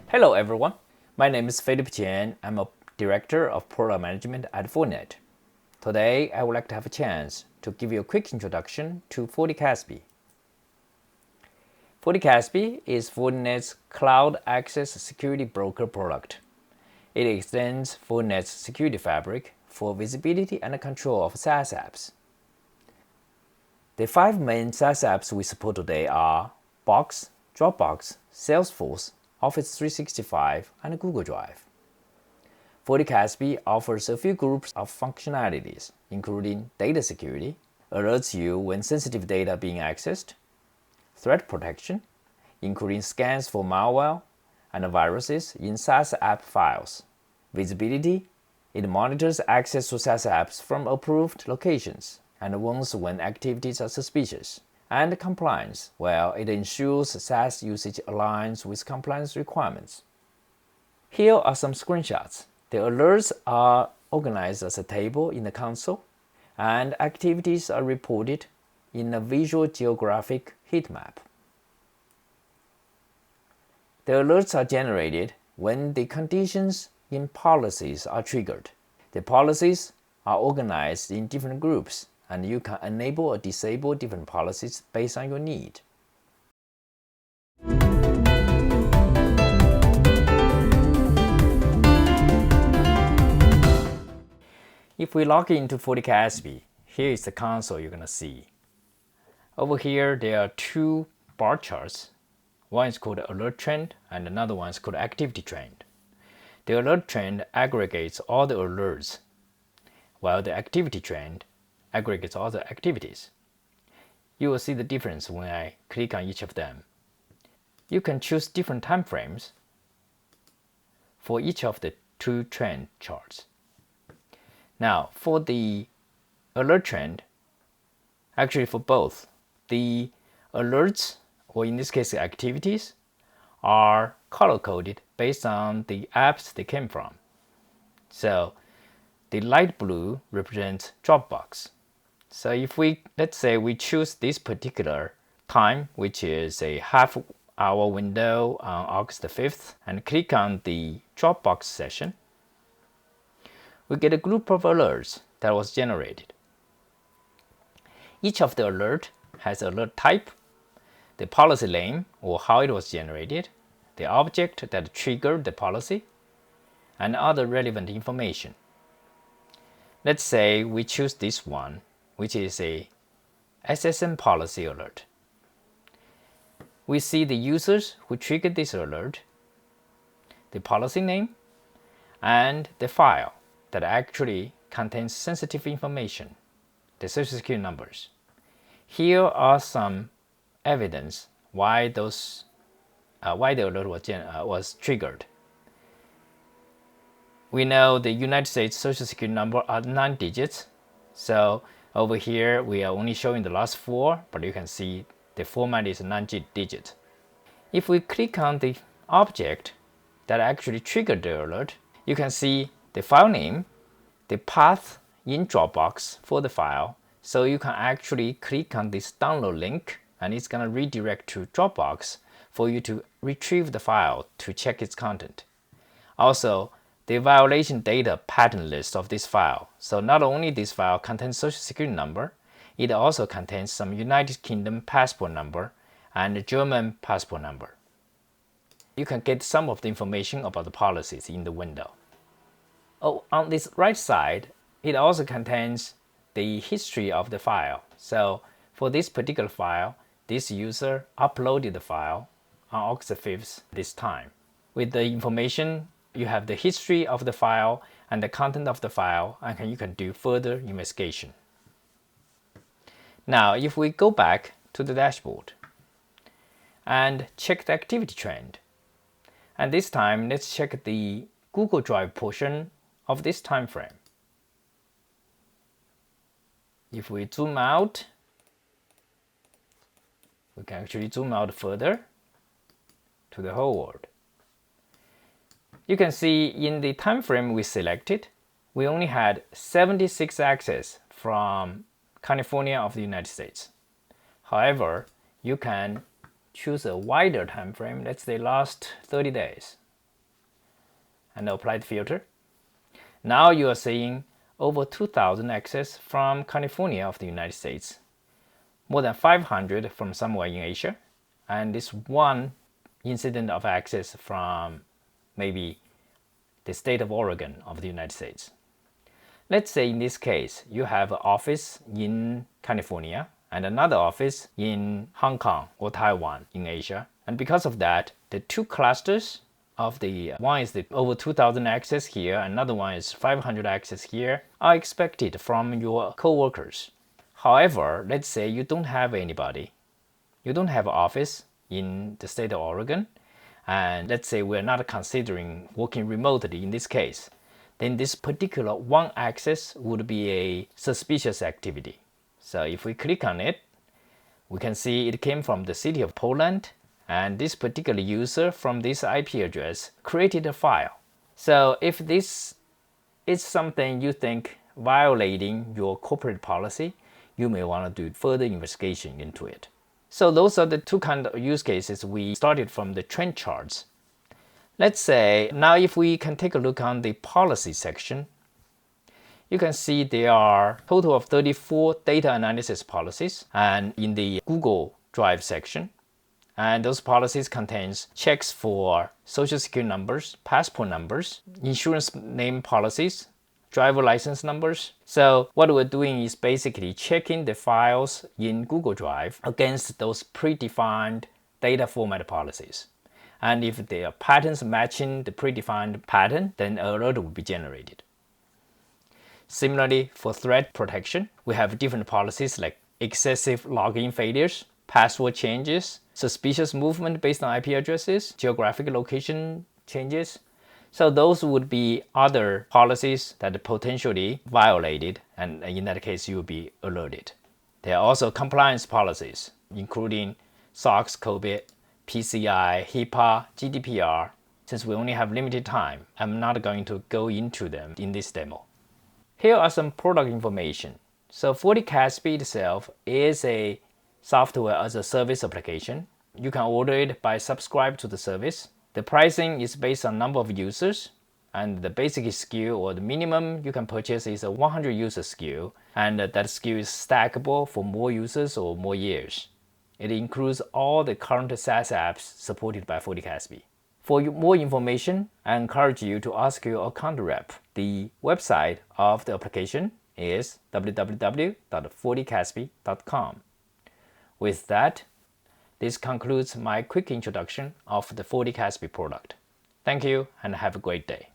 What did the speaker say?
Hello everyone, my name is Philip Qian. I'm a Director of Product Management at Fortinet. Today, I would like to have a chance to give you a quick introduction to FortiCASB. FortiCASB is Fortinet's Cloud Access Security Broker product. It extends Fortinet's security fabric for visibility and control of SaaS apps. The 5 main SaaS apps we support today are Box, Dropbox, Salesforce, Office 365, and Google Drive. FortiCASB offers a few groups of functionalities, including data security, alerts you when sensitive data are being accessed, threat protection, including scans for malware and viruses in SaaS app files, visibility, it monitors access to SaaS apps from approved locations and warns when activities are suspicious, and compliance, where it ensures SaaS usage aligns with compliance requirements. Here are some screenshots. The alerts are organized as a table in the console, and activities are reported in a visual geographic heat map. The alerts are generated when the conditions in policies are triggered. The policies are organized in different groups, and you can enable or disable different policies based on your need. If we log into FortiCASB, here is the console you're going to see. Over here, there are 2 bar charts. One is called Alert Trend, and another one is called Activity Trend. The Alert Trend aggregates all the alerts, while the Activity Trend aggregates all the activities. You will see the difference when I click on each of them. You can choose different time frames for each of the 2 trend charts. Now, for the alert trend, actually for both, the alerts, or in this case the activities, are color-coded based on the apps they came from. So the light blue represents Dropbox. So if let's say we choose this particular time, which is a half-hour window on August the 5th, and click on the Dropbox session, we get a group of alerts that was generated. Each of the alert has alert type, the policy name or how it was generated, the object that triggered the policy, and other relevant information. Let's say we choose this one, which is a SSN policy alert. We see the users who triggered this alert, the policy name, and the file that actually contains sensitive information, the social security numbers. Here are some evidence why the alert was triggered. We know the United States social security number are 9 digits, so over here we are only showing the last 4, but you can see the format is 9 digits. If we click on the object that actually triggered the alert, you can see the file name, the path in Dropbox for the file, so you can actually click on this download link and it's going to redirect to Dropbox for you to retrieve the file to check its content. Also, the violation data pattern list of this file. So not only this file contains social security number, it also contains some United Kingdom passport number and German passport number. You can get some of the information about the policies in the window. Oh, on this right side, it also contains the history of the file. So for this particular file, this user uploaded the file on August 5th this time. With the information, you have the history of the file and the content of the file, and you can do further investigation. Now, if we go back to the dashboard and check the activity trend, and this time let's check the Google Drive portion of this time frame. If we zoom out, we can actually zoom out further to the whole world. You can see in the time frame we selected, we only had 76 access from California of the United States. However, you can choose a wider time frame, let's say last 30 days. and apply the filter. Now you are seeing over 2,000 access from California of the United States, more than 500 from somewhere in Asia, and this one incident of access from maybe the state of Oregon of the United States. Let's say in this case, you have an office in California and another office in Hong Kong or Taiwan in Asia. And because of that, the two clusters of the one is the over 2,000 access here, another one is 500 access here, are expected from your coworkers. However, let's say you don't have anybody. You don't have an office in the state of Oregon, and let's say we're not considering working remotely in this case, then this particular one access would be a suspicious activity. So if we click on it, we can see it came from the city of Poland, and this particular user from this IP address created a file. So if this is something you think violating your corporate policy, you may want to do further investigation into it. So those are the two kind of use cases we started from the trend charts. Let's say now if we can take a look on the policy section, you can see there are a total of 34 data analysis policies and in the Google Drive section. And those policies contains checks for social security numbers, passport numbers, insurance name policies, driver license numbers. So what we're doing is basically checking the files in Google Drive against those predefined data format policies. And if there are patterns matching the predefined pattern, then an alert will be generated. Similarly, for threat protection, we have different policies like excessive login failures, password changes, suspicious movement based on IP addresses, geographic location changes. So those would be other policies that are potentially violated, and in that case, you will be alerted. There are also compliance policies, including SOX, COBIT, PCI, HIPAA, GDPR. Since we only have limited time, I'm not going to go into them in this demo. Here are some product information. So FortiCASB itself is a software as a service application. You can order it by subscribe to the service. The pricing is based on number of users, and the basic SKU or the minimum you can purchase is a 100 user SKU, and that SKU is stackable for more users or more years. It includes all the current SaaS apps supported by FortiCASB. For more information, I encourage you to ask your account rep. The website of the application is www.forticasb.com. With that, this concludes my quick introduction of the FortiCASB product. Thank you and have a great day.